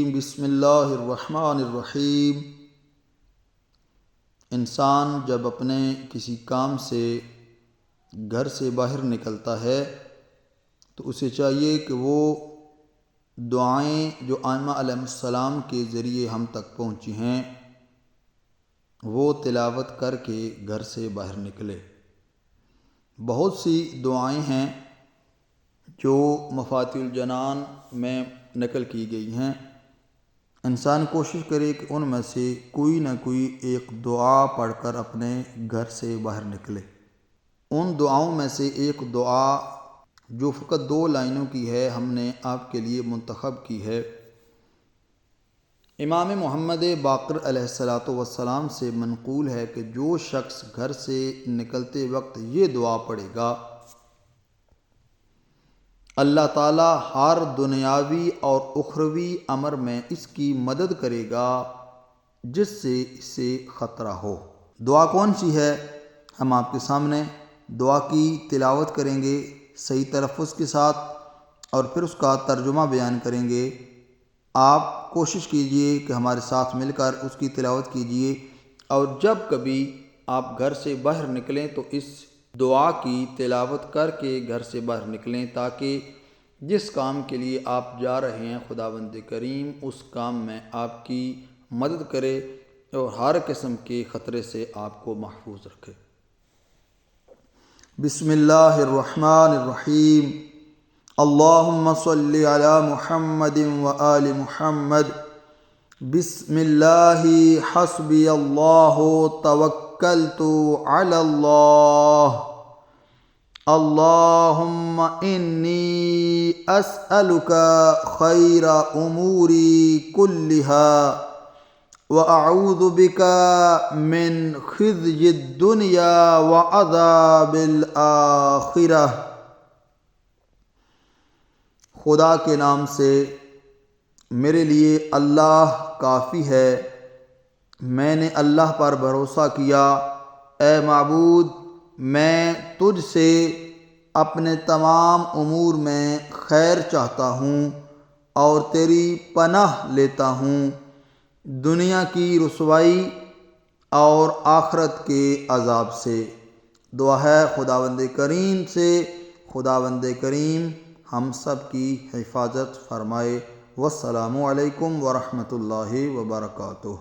الرجیم بسم اللہ الرحمن الرحیم۔ انسان جب اپنے کسی کام سے گھر سے باہر نکلتا ہے تو اسے چاہیے کہ وہ دعائیں جو آئمہ علیہ السلام کے ذریعے ہم تک پہنچی ہیں وہ تلاوت کر کے گھر سے باہر نکلے۔ بہت سی دعائیں ہیں جو مفاتیح الجنان میں نقل کی گئی ہیں۔ انسان کوشش کرے کہ ان میں سے کوئی نہ کوئی ایک دعا پڑھ کر اپنے گھر سے باہر نکلے۔ ان دعاؤں میں سے ایک دعا جو فقط 2 لائنوں کی ہے ہم نے آپ کے لیے منتخب کی ہے۔ امام محمد باقر علیہ السلام سے منقول ہے کہ جو شخص گھر سے نکلتے وقت یہ دعا پڑھے گا اللہ تعالیٰ ہر دنیاوی اور اخروی امر میں اس کی مدد کرے گا جس سے اسے خطرہ ہو۔ دعا کون سی ہے؟ ہم آپ کے سامنے دعا کی تلاوت کریں گے صحیح تلفظ کے ساتھ اور پھر اس کا ترجمہ بیان کریں گے۔ آپ کوشش کیجئے کہ ہمارے ساتھ مل کر اس کی تلاوت کیجئے، اور جب کبھی آپ گھر سے باہر نکلیں تو اس دعا کی تلاوت کر کے گھر سے باہر نکلیں تاکہ جس کام کے لیے آپ جا رہے ہیں خداوند کریم اس کام میں آپ کی مدد کرے اور ہر قسم کے خطرے سے آپ کو محفوظ رکھے۔ بسم اللہ الرحمن الرحیم۔ اللہم صلی علی محمد و آل محمد۔ بسم اللہ حسبی اللہ توکلت علی اللہ۔ اللہم انی اسألک خیر اموری کلہا واعوذ بک من خزی الدنیا وعذاب الآخرہ۔ خدا کے نام سے، میرے لیے اللہ کافی ہے۔ میں نے اللہ پر بھروسہ کیا۔ اے معبود، میں تجھ سے اپنے تمام امور میں خیر چاہتا ہوں اور تیری پناہ لیتا ہوں دنیا کی رسوائی اور آخرت کے عذاب سے۔ دعا ہے خداوند کریم سے خداوند کریم ہم سب کی حفاظت فرمائے۔ والسلام علیکم ورحمۃ اللہ وبرکاتہ۔